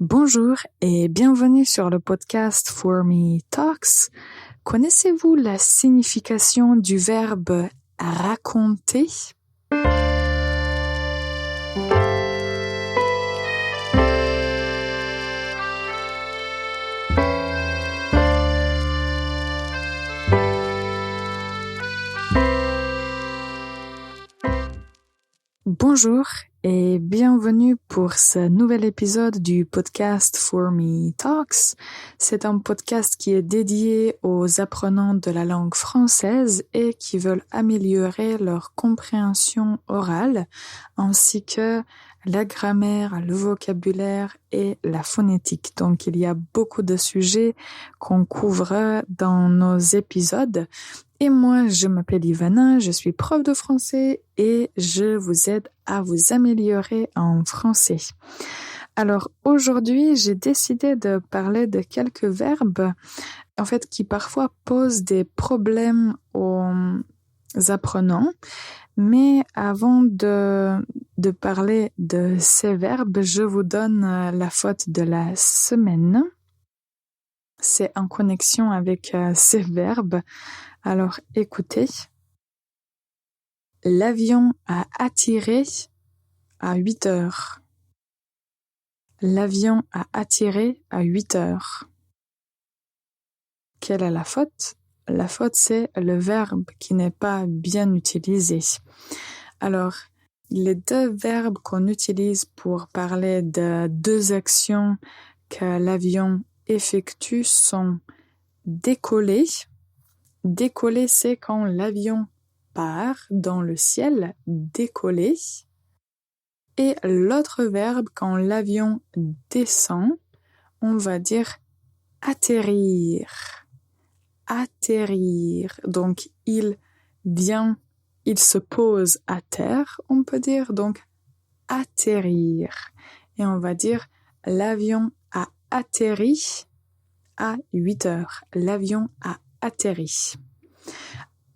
Bonjour et bienvenue sur le podcast For Me Talks. Connaissez-vous la signification du verbe raconter? Bonjour et bienvenue pour ce nouvel épisode du podcast For Me Talks. C'est un podcast qui est dédié aux apprenants de la langue française et qui veulent améliorer leur compréhension orale ainsi que la grammaire, le vocabulaire et la phonétique. Donc il y a beaucoup de sujets qu'on couvre dans nos épisodes. Et moi, je m'appelle Ivana, je suis prof de français et je vous aide à vous améliorer en français. Alors aujourd'hui, j'ai décidé de parler de quelques verbes qui parfois posent des problèmes aux apprenants. Mais avant de parler de ces verbes, je vous donne la faute de la semaine. C'est en connexion avec ces verbes. Alors, écoutez. L'avion a atterri à 8 heures. L'avion a atterri à 8 heures. Quelle est la faute? La faute, c'est le verbe qui n'est pas bien utilisé. Alors, les deux verbes qu'on utilise pour parler de deux actions que l'avion effectue sont décoller. Décoller, c'est quand l'avion part dans le ciel, décoller. Et l'autre verbe, quand l'avion descend, on va dire atterrir. Atterrir. Donc, il se pose à terre, on peut dire, donc atterrir. Et on va dire l'avion a atterri à 8 heures. L'avion a atterri.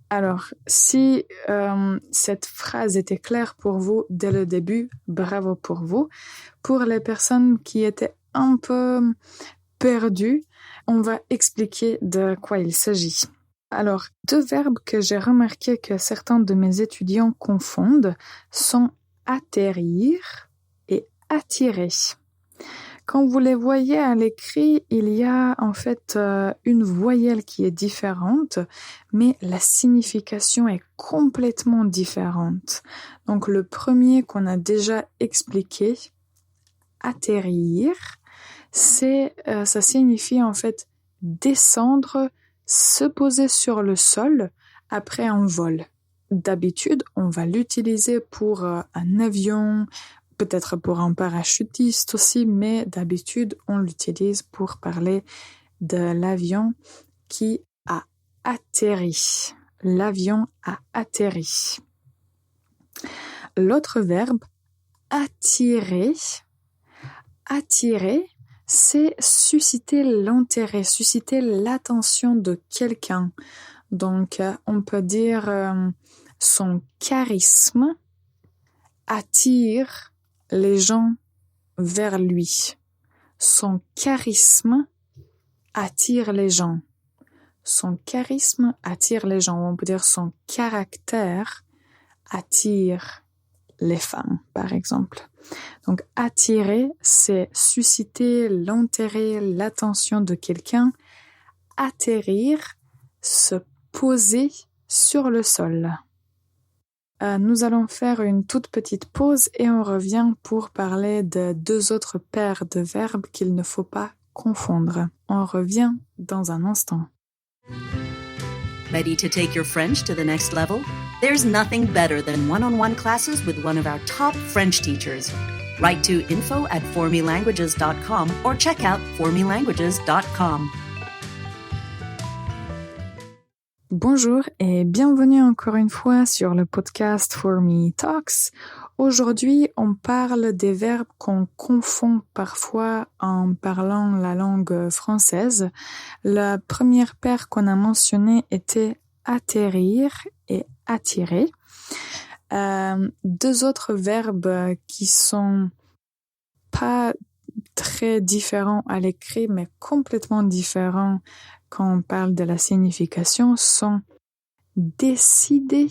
Alors, si cette phrase était claire pour vous dès le début, bravo pour vous. Pour les personnes qui étaient un peu perdues, on va expliquer de quoi il s'agit. Alors, deux verbes que j'ai remarqué que certains de mes étudiants confondent sont atterrir et attirer. Quand vous les voyez à l'écrit, il y a en fait une voyelle qui est différente, mais la signification est complètement différente. Donc le premier qu'on a déjà expliqué, atterrir, ça signifie en fait descendre, se poser sur le sol après un vol. D'habitude, on va l'utiliser pour un avion, peut-être pour un parachutiste aussi, mais d'habitude, on l'utilise pour parler de l'avion qui a atterri. L'avion a atterri. L'autre verbe, attirer. Attirer, c'est susciter l'intérêt, susciter l'attention de quelqu'un. Donc, on peut dire son charisme attire les gens vers lui. Son charisme attire les gens. Son charisme attire les gens. On peut dire son caractère attire les femmes, par exemple. Donc, attirer, c'est susciter l'intérêt, l'attention de quelqu'un. Atterrir, se poser sur le sol. Nous allons faire une toute petite pause et on revient pour parler de deux autres paires de verbes qu'il ne faut pas confondre. On revient dans un instant. Ready to take your French to the next level? There's nothing better than one-on-one classes with one of our top French teachers. Write to info@formelanguages.com or check out formelanguages.com. Bonjour et bienvenue encore une fois sur le podcast For Me Talks. Aujourd'hui, on parle des verbes qu'on confond parfois en parlant la langue française. La première paire qu'on a mentionnée était atterrir et attirer. Deux autres verbes qui sont pas très différents à l'écrit, mais complètement différents quand on parle de la signification, sont décider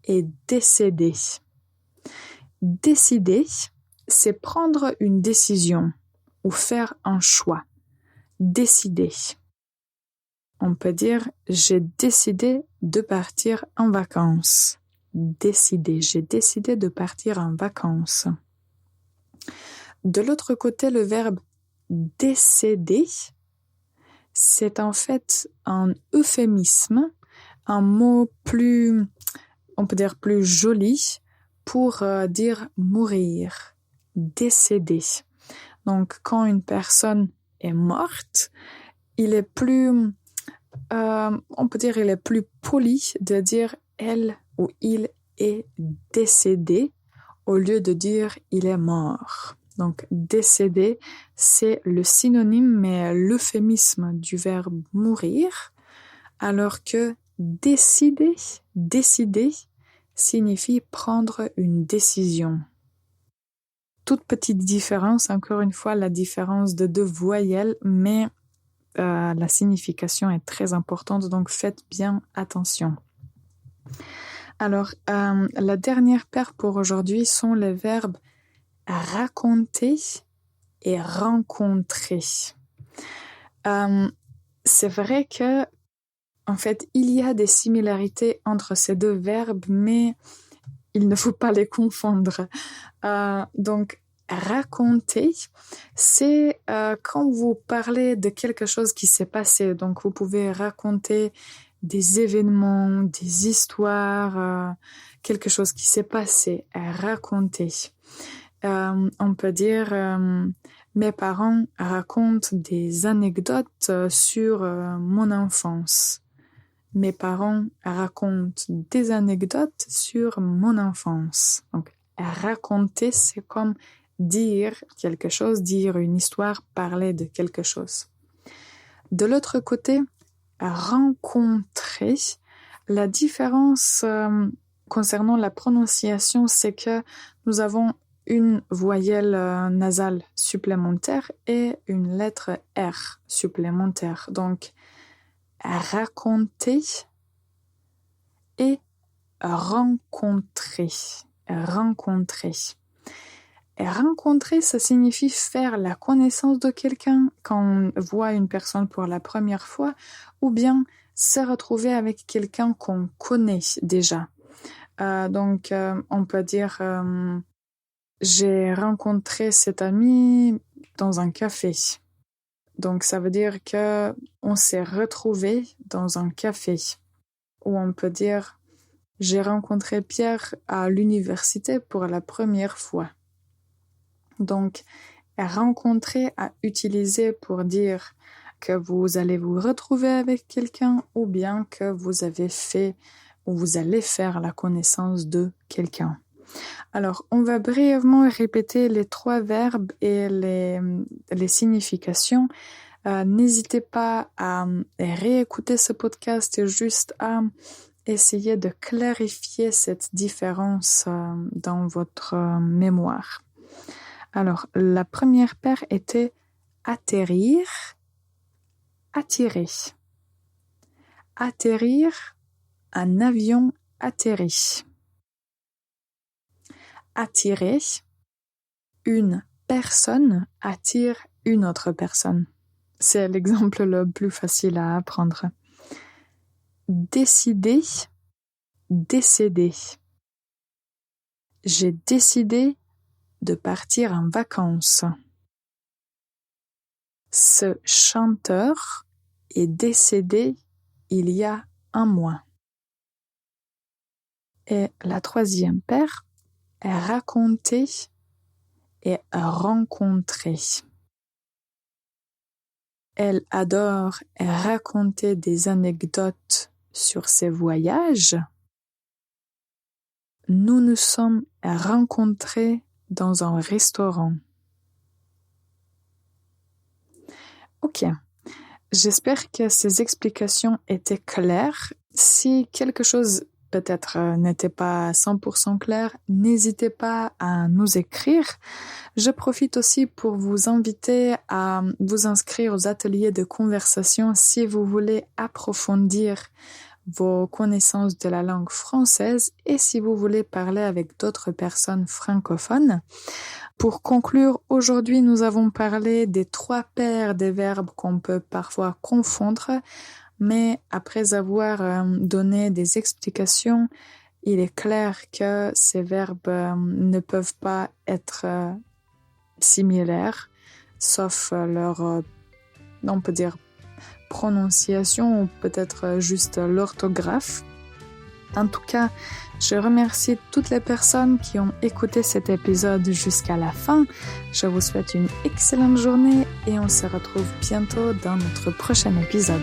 et décéder. Décider, c'est prendre une décision ou faire un choix. Décider. On peut dire « j'ai décidé de partir en vacances ». Décider, j'ai décidé de partir en vacances. De l'autre côté, le verbe décéder, c'est en fait un euphémisme, un mot plus, on peut dire plus joli pour dire mourir, décéder. Donc, quand une personne est morte, il est plus, on peut dire, il est plus poli de dire elle ou il est décédé au lieu de dire il est mort. Donc, décédé, c'est le synonyme, mais l'euphémisme du verbe mourir, alors que décider signifie prendre une décision. Toute petite différence, encore une fois, la différence de 2 voyelles, mais la signification est très importante, donc faites bien attention. Alors, la dernière paire pour aujourd'hui sont les verbes raconter et rencontrer. C'est vrai que, en fait, il y a des similarités entre ces 2 verbes, mais il ne faut pas les confondre. Donc, raconter, c'est quand vous parlez de quelque chose qui s'est passé. Donc, vous pouvez raconter des événements, des histoires, quelque chose qui s'est passé, raconter. On peut dire mes parents racontent des anecdotes sur mon enfance. Mes parents racontent des anecdotes sur mon enfance. Donc, raconter, c'est comme dire quelque chose, dire une histoire, parler de quelque chose. De l'autre côté, rencontrer, la différence concernant la prononciation, c'est que nous avons une voyelle nasale supplémentaire et une lettre R supplémentaire. Donc, raconter et rencontrer. Rencontrer. Et rencontrer, ça signifie faire la connaissance de quelqu'un quand on voit une personne pour la première fois, ou bien se retrouver avec quelqu'un qu'on connaît déjà. Donc, on peut dire j'ai rencontré cet ami dans un café. Donc, ça veut dire que on s'est retrouvé dans un café. Ou on peut dire j'ai rencontré Pierre à l'université pour la première fois. Donc, rencontrer à utiliser pour dire que vous allez vous retrouver avec quelqu'un ou bien que vous avez fait ou vous allez faire la connaissance de quelqu'un. Alors, on va brièvement répéter les 3 verbes et les significations. N'hésitez pas à réécouter ce podcast et juste à essayer de clarifier cette différence dans votre mémoire. Alors, la première paire était atterrir, attirer. Atterrir, un avion atterrit. Attirer, une personne attire une autre personne. C'est l'exemple le plus facile à apprendre. Décider, décéder. J'ai décidé de partir en vacances. Ce chanteur est décédé il y a 1 mois. Et la 3e paire est raconter et rencontrer. Elle adore raconter des anecdotes sur ses voyages. Nous nous sommes rencontrés dans un restaurant. Ok, j'espère que ces explications étaient claires. Si quelque chose peut-être n'était pas 100% clair, n'hésitez pas à nous écrire. Je profite aussi pour vous inviter à vous inscrire aux ateliers de conversation si vous voulez approfondir vos connaissances de la langue française et si vous voulez parler avec d'autres personnes francophones. Pour conclure, aujourd'hui, nous avons parlé des 3 paires des verbes qu'on peut parfois confondre, mais après avoir donné des explications, il est clair que ces verbes ne peuvent pas être similaires, sauf leur, on peut dire, prononciation ou peut-être juste l'orthographe. En tout cas, je remercie toutes les personnes qui ont écouté cet épisode jusqu'à la fin. Je vous souhaite une excellente journée et on se retrouve bientôt dans notre prochain épisode.